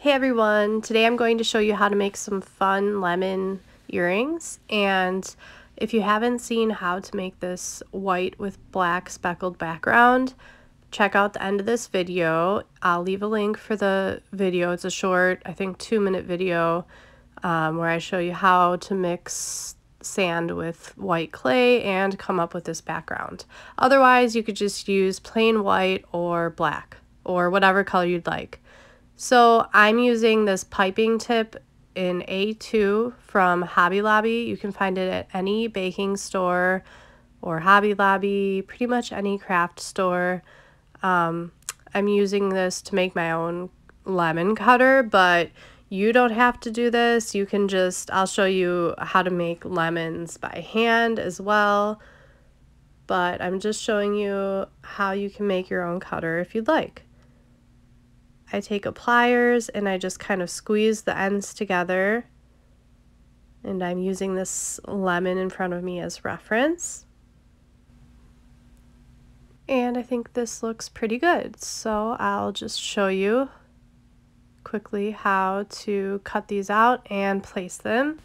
Hey everyone, today I'm going to show you how to make some fun lemon earrings, and if you haven't seen how to make this white with black speckled background, check out the end of this video. I'll leave a link for the video. It's a short, I think 2-minute video where I show you how to mix sand with white clay and come up with this background. Otherwise, you could just use plain white or black or whatever color you'd like. So I'm using this piping tip in A2 from Hobby Lobby. You can find it at any baking store or Hobby Lobby, pretty much any craft store. I'm using this to make my own lemon cutter, but you don't have to do this. You can just, I'll show you how to make lemons by hand as well, but I'm just showing you how you can make your own cutter if you'd like. I take a pliers and I just kind of squeeze the ends together, and I'm using this lemon in front of me as reference. And I think this looks pretty good, so I'll just show you quickly how to cut these out and place them.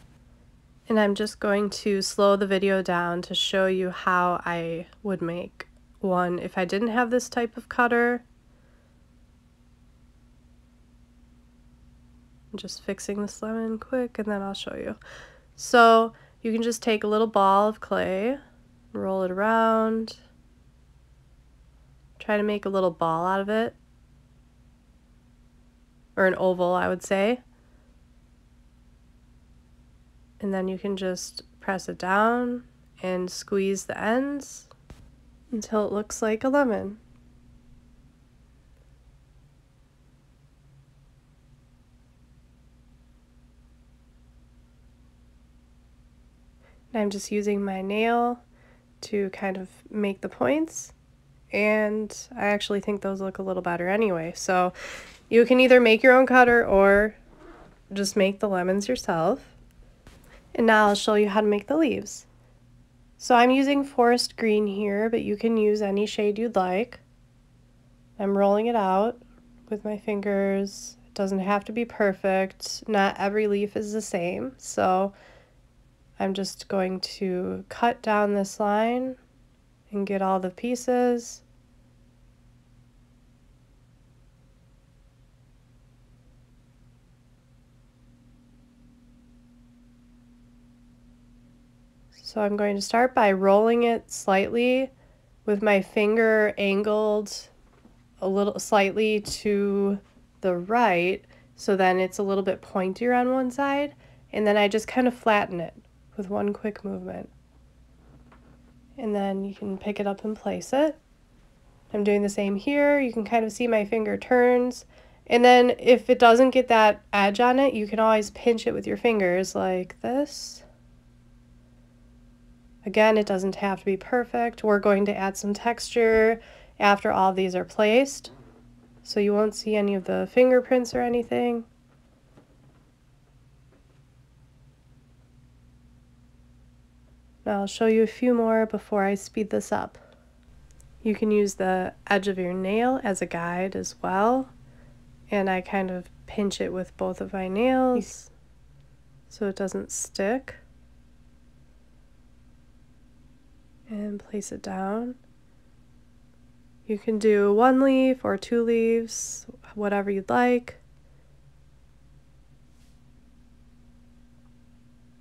And I'm just going to slow the video down to show you how I would make one if I didn't have this type of cutter. I'm just fixing this lemon quick and then I'll show you. So you can just take a little ball of clay, roll it around, try to make a little ball out of it, or an oval I would say, and then you can just press it down and squeeze the ends until it looks like a lemon. I'm just using my nail to kind of make the points, and I actually think those look a little better anyway. So you can either make your own cutter or just make the lemons yourself. And now I'll show you how to make the leaves. So I'm using forest green here, but you can use any shade you'd like. I'm rolling it out with my fingers. It doesn't have to be perfect. Not every leaf is the same, so I'm just going to cut down this line and get all the pieces. So I'm going to start by rolling it slightly with my finger angled a little slightly to the right, so then it's a little bit pointier on one side, and then I just kind of flatten it with one quick movement. And then you can pick it up and place it. I'm doing the same here. You can kind of see my finger turns. And then if it doesn't get that edge on it, you can always pinch it with your fingers like this. Again, it doesn't have to be perfect. We're going to add some texture after all these are placed, so you won't see any of the fingerprints or anything. Now I'll show you a few more before I speed this up. You can use the edge of your nail as a guide as well, and I kind of pinch it with both of my nails so it doesn't stick, and place it down. You can do 1 leaf or 2 leaves, whatever you'd like.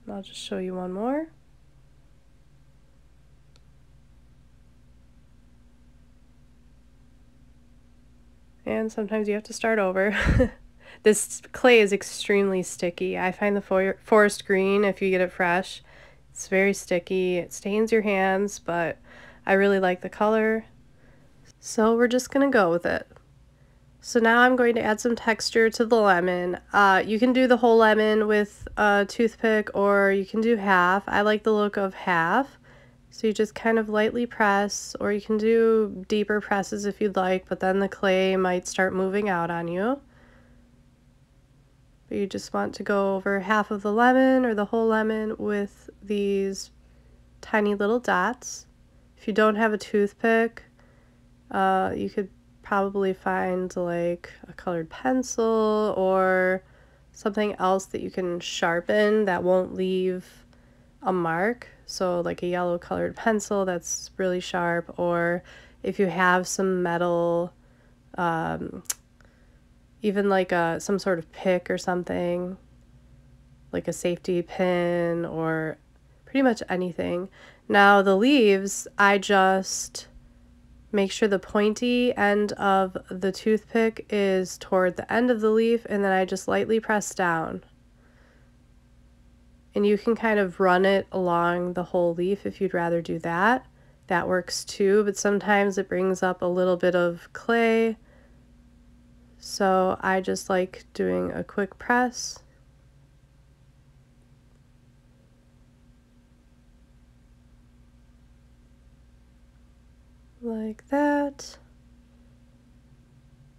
And I'll just show you one more. And sometimes you have to start over. This clay is extremely sticky. I find the forest green, if you get it fresh, it's very sticky. It stains your hands, but I really like the color. So we're just gonna go with it. So now I'm going to add some texture to the lemon. You can do the whole lemon with a toothpick, or you can do half. I like the look of half. So you just kind of lightly press, or you can do deeper presses if you'd like, but then the clay might start moving out on you. But you just want to go over half of the lemon or the whole lemon with these tiny little dots. If you don't have a toothpick, you could probably find like a colored pencil or something else that you can sharpen that won't leave a mark. So like a yellow colored pencil that's really sharp, or if you have some metal, even like some sort of pick or something, like a safety pin or pretty much anything. Now the leaves, I just make sure the pointy end of the toothpick is toward the end of the leaf, and then I just lightly press down. And you can kind of run it along the whole leaf if you'd rather do that. That works too, but sometimes it brings up a little bit of clay. So I just like doing a quick press. Like that.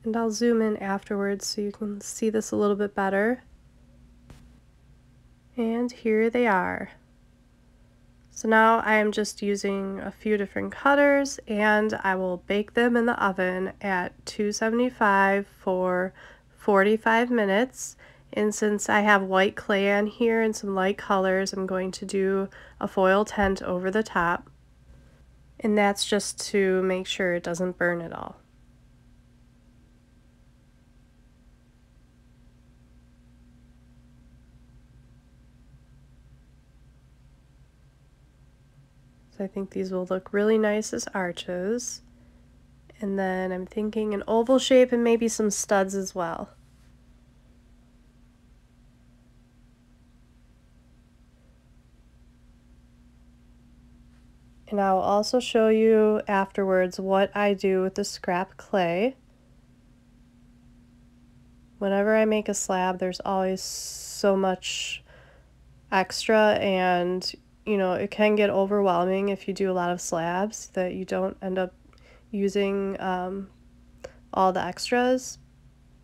And I'll zoom in afterwards so you can see this a little bit better. And here they are. So now I am just using a few different cutters, and I will bake them in the oven at 275 for 45 minutes. And since I have white clay on here and some light colors, I'm going to do a foil tent over the top. And that's just to make sure it doesn't burn at all. So I think these will look really nice as arches. And then I'm thinking an oval shape and maybe some studs as well. And I will also show you afterwards what I do with the scrap clay. Whenever I make a slab, there's always so much extra, and you know, it can get overwhelming if you do a lot of slabs that you don't end up using all the extras.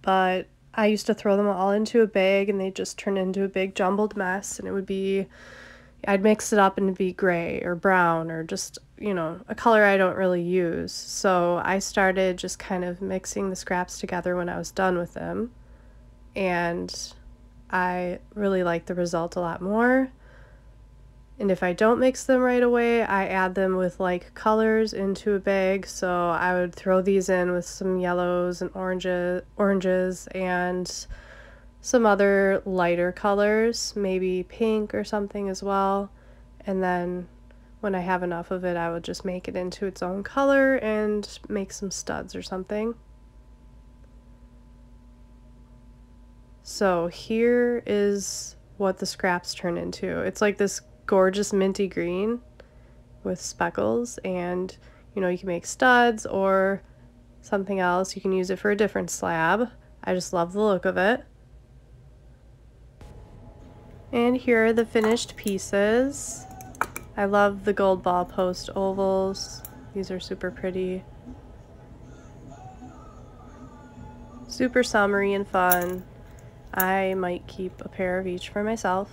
But I used to throw them all into a bag and they just turn into a big jumbled mess, and it would be, I'd mix it up and it'd be gray or brown or just, you know, a color I don't really use. So I started just kind of mixing the scraps together when I was done with them, and I really like the result a lot more. And if I don't mix them right away, I add them with like colors into a bag. So I would throw these in with some yellows and oranges and some other lighter colors, maybe pink or something as well. And then when I have enough of it, I would just make it into its own color and make some studs or something. So here is what the scraps turn into. It's like this gorgeous minty green with speckles, and you know, you can make studs or something else. You can use it for a different slab. I just love the look of it. And here are the finished pieces. I love the gold ball post ovals. These are super pretty. Super summery and fun. I might keep a pair of each for myself.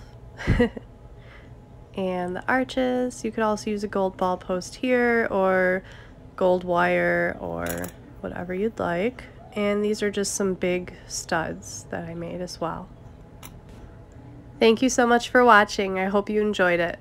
And the arches, you could also use a gold ball post here or gold wire or whatever you'd like. And these are just some big studs that I made as well. Thank you so much for watching. I hope you enjoyed it.